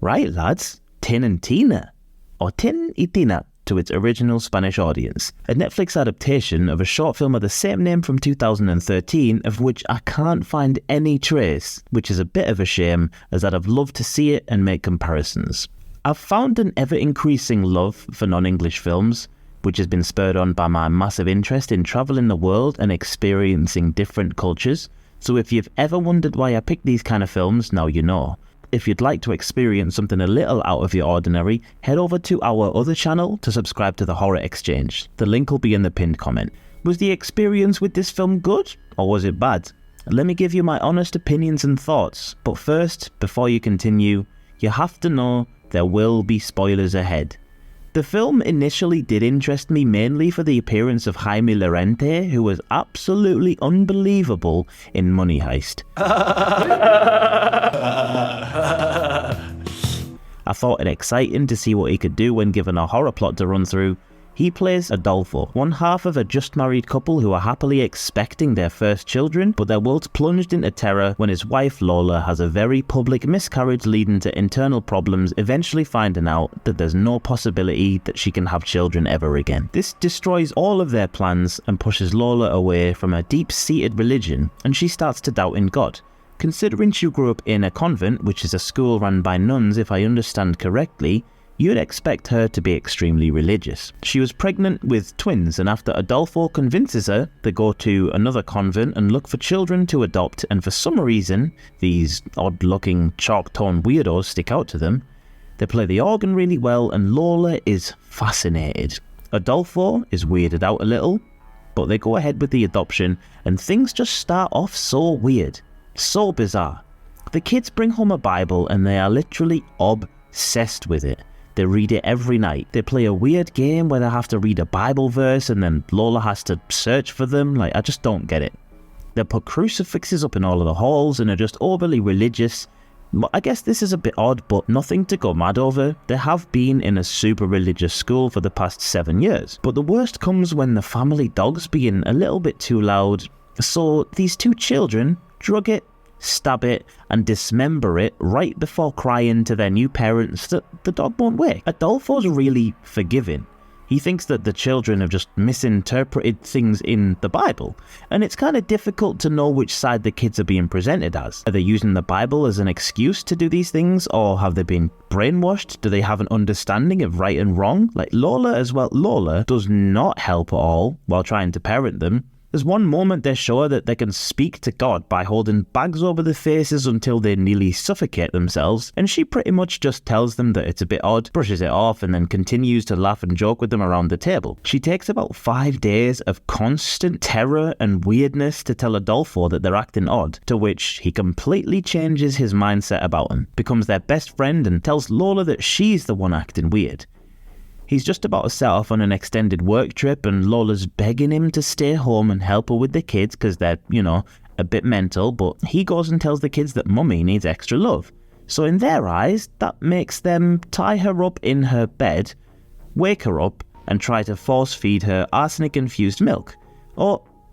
Right, lads, Tin and Tina, or Tin y Tina to its original Spanish audience, a Netflix adaptation of a short film of the same name from 2013, of which I can't find any trace, which is a bit of a shame, as I'd have loved to see it and make comparisons. I've found an ever-increasing love for non-English films, which has been spurred on by my massive interest in travelling the world and experiencing different cultures. So if you've ever wondered why I pick these kind of films, now you know. If you'd like to experience something a little out of your ordinary, head over to our other channel to subscribe to the Horror Exchange. The link will be in the pinned comment. Was the experience with this film good, or was it bad? Let me give you my honest opinions and thoughts, but first, before you continue, you have to know there will be spoilers ahead. The film initially did interest me mainly for the appearance of Jaime Lorente, who was absolutely unbelievable in Money Heist. I thought it exciting to see what he could do when given a horror plot to run through. He plays Adolfo, one half of a just married couple who are happily expecting their first children, but their world's plunged into terror when his wife Lola has a very public miscarriage leading to internal problems, eventually finding out that there's no possibility that she can have children ever again. This destroys all of their plans and pushes Lola away from a deep-seated religion, and she starts to doubt in God. Considering she grew up in a convent, which is a school run by nuns if I understand correctly, you'd expect her to be extremely religious. She was pregnant with twins, and after Adolfo convinces her, they go to another convent and look for children to adopt, and for some reason, these odd-looking chalk-tone weirdos stick out to them. They play the organ really well, and Lola is fascinated. Adolfo is weirded out a little, but they go ahead with the adoption, and things just start off so weird, so bizarre. The kids bring home a Bible, and they are literally obsessed with it. They read it every night. They play a weird game where they have to read a Bible verse and then Lola has to search for them. I just don't get it. They put crucifixes up in all of the halls and are just overly religious. I guess this is a bit odd, but nothing to go mad over. They have been in a super religious school for the past 7 years. But the worst comes when the family dog's being a little bit too loud. So these two children drug it, stab it, and dismember it right before crying to their new parents that the dog won't wake. Adolfo's really forgiving. He thinks that the children have just misinterpreted things in the Bible, and it's kind of difficult to know which side the kids are being presented as. Are they using the Bible as an excuse to do these things, or have they been brainwashed? Do they have an understanding of right and wrong? Lola as well. Lola does not help at all while trying to parent them. There's one moment they show her that they can speak to God by holding bags over their faces until they nearly suffocate themselves, and she pretty much just tells them that it's a bit odd, brushes it off, and then continues to laugh and joke with them around the table. She takes about 5 days of constant terror and weirdness to tell Adolfo that they're acting odd, to which he completely changes his mindset about them, becomes their best friend, and tells Lola that she's the one acting weird. He's just about to set off on an extended work trip, and Lola's begging him to stay home and help her with the kids because they're, a bit mental, but he goes and tells the kids that Mummy needs extra love. So in their eyes, that makes them tie her up in her bed, wake her up, and try to force feed her arsenic-infused milk.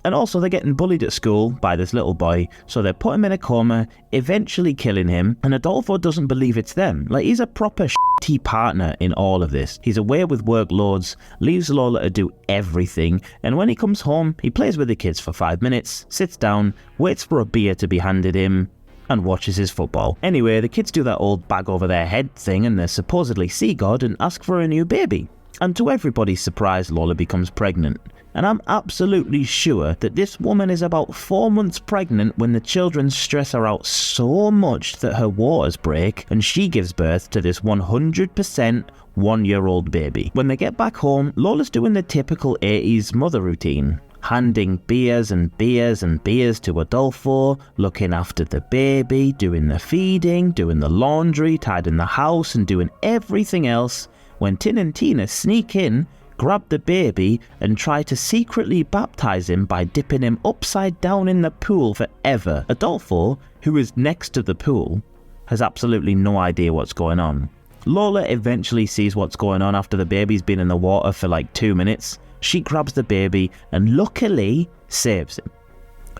And also they're getting bullied at school by this little boy, so they put him in a coma, eventually killing him, and Adolfo doesn't believe it's them. He's a proper shitty partner in all of this. He's away with workloads, leaves Lola to do everything, and when he comes home, he plays with the kids for 5 minutes, sits down, waits for a beer to be handed him, and watches his football. Anyway, the kids do that old bag over their head thing, and they supposedly see God and ask for a new baby. And to everybody's surprise, Lola becomes pregnant. And I'm absolutely sure that this woman is about 4 months pregnant when the children stress her out so much that her waters break and she gives birth to this 100% 1-year-old baby. When they get back home, Lola's doing the typical 80s mother routine, handing beers and beers and beers to Adolfo, looking after the baby, doing the feeding, doing the laundry, tidying the house, and doing everything else, when Tin and Tina sneak in, grab the baby, and try to secretly baptize him by dipping him upside down in the pool forever. Adolfo, who is next to the pool, has absolutely no idea what's going on. Lola eventually sees what's going on after the baby's been in the water for 2 minutes. She grabs the baby and luckily saves him.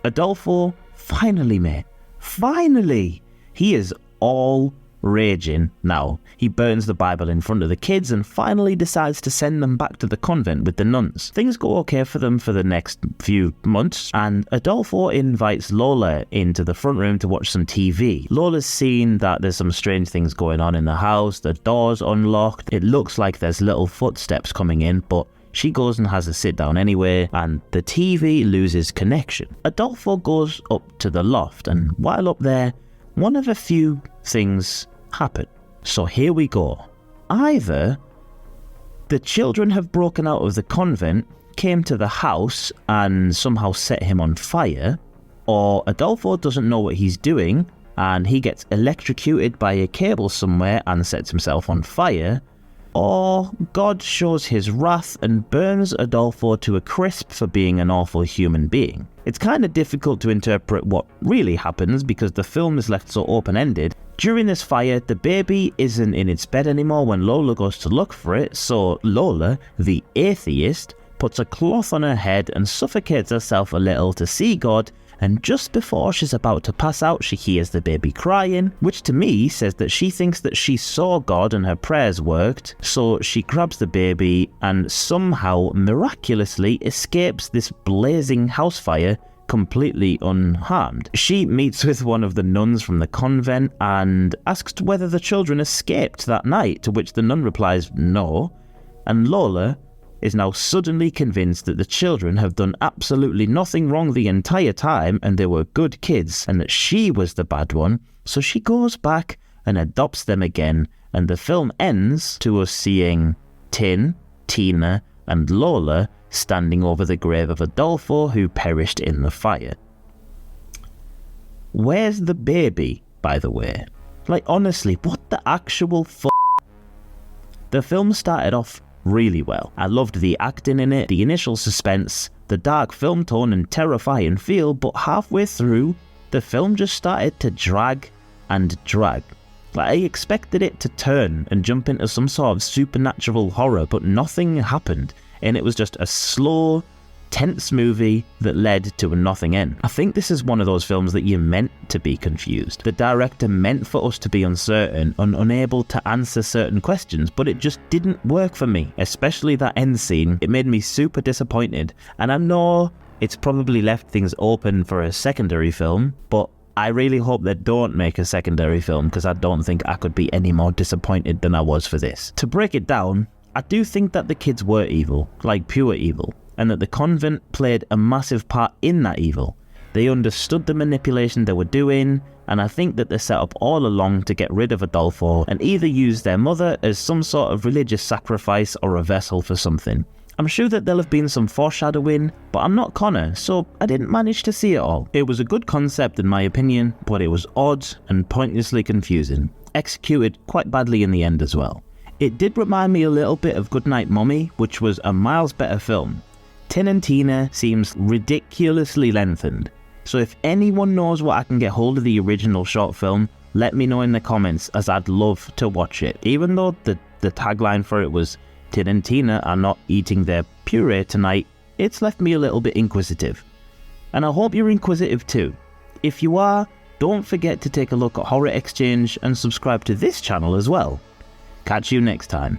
Adolfo, finally, he is all raging now. He burns the Bible in front of the kids and finally decides to send them back to the convent with the nuns. Things go okay for them for the next few months, and Adolfo invites Lola into the front room to watch some TV. Lola's seen that there's some strange things going on in the house. The door's unlocked. It looks like there's little footsteps coming in, but she goes and has a sit down anyway, and the TV loses connection. Adolfo goes up to the loft, and while up there, one of a few things happen. So here we go. Either the children have broken out of the convent, came to the house and somehow set him on fire, or Adolfo doesn't know what he's doing and he gets electrocuted by a cable somewhere and sets himself on fire, or God shows his wrath and burns Adolfo to a crisp for being an awful human being. It's kind of difficult to interpret what really happens because the film is left so open-ended. During this fire, the baby isn't in its bed anymore when Lola goes to look for it, so Lola, the atheist, puts a cloth on her head and suffocates herself a little to see God, and just before she's about to pass out, she hears the baby crying, which to me says that she thinks that she saw God and her prayers worked, so she grabs the baby and somehow miraculously escapes this blazing house fire completely unharmed. She meets with one of the nuns from the convent and asks whether the children escaped that night, to which the nun replies no, and Lola is now suddenly convinced that the children have done absolutely nothing wrong the entire time and they were good kids and that she was the bad one, so she goes back and adopts them again, and the film ends to us seeing Tin, Tina and Lola standing over the grave of Adolfo who perished in the fire. Where's the baby, by the way? Like, honestly, what the actual f***? The film started off really well. I loved the acting in it, the initial suspense, the dark film tone and terrifying feel, but halfway through, the film just started to drag and drag. Like, I expected it to turn and jump into some sort of supernatural horror, but nothing happened, and it was just a slow, tense movie that led to a nothing end. I think this is one of those films that you're meant to be confused. The director meant for us to be uncertain and unable to answer certain questions, but it just didn't work for me, especially that end scene. It made me super disappointed, and I know it's probably left things open for a secondary film, but I really hope they don't make a secondary film because I don't think I could be any more disappointed than I was for this. To break it down, I do think that the kids were evil, like pure evil, and that the convent played a massive part in that evil. They understood the manipulation they were doing, and I think that they set up all along to get rid of Adolfo and either use their mother as some sort of religious sacrifice or a vessel for something. I'm sure that there'll have been some foreshadowing, but I'm not Connor, so I didn't manage to see it all. It was a good concept in my opinion, but it was odd and pointlessly confusing, executed quite badly in the end as well. It did remind me a little bit of Goodnight Mommy, which was a miles better film. Tin and Tina seems ridiculously lengthened, so if anyone knows what I can get hold of the original short film, let me know in the comments, as I'd love to watch it. Even though the tagline for it was Tin and Tina are not eating their puree tonight, it's left me a little bit inquisitive. And I hope you're inquisitive too. If you are, don't forget to take a look at Horror Exchange and subscribe to this channel as well. Catch you next time.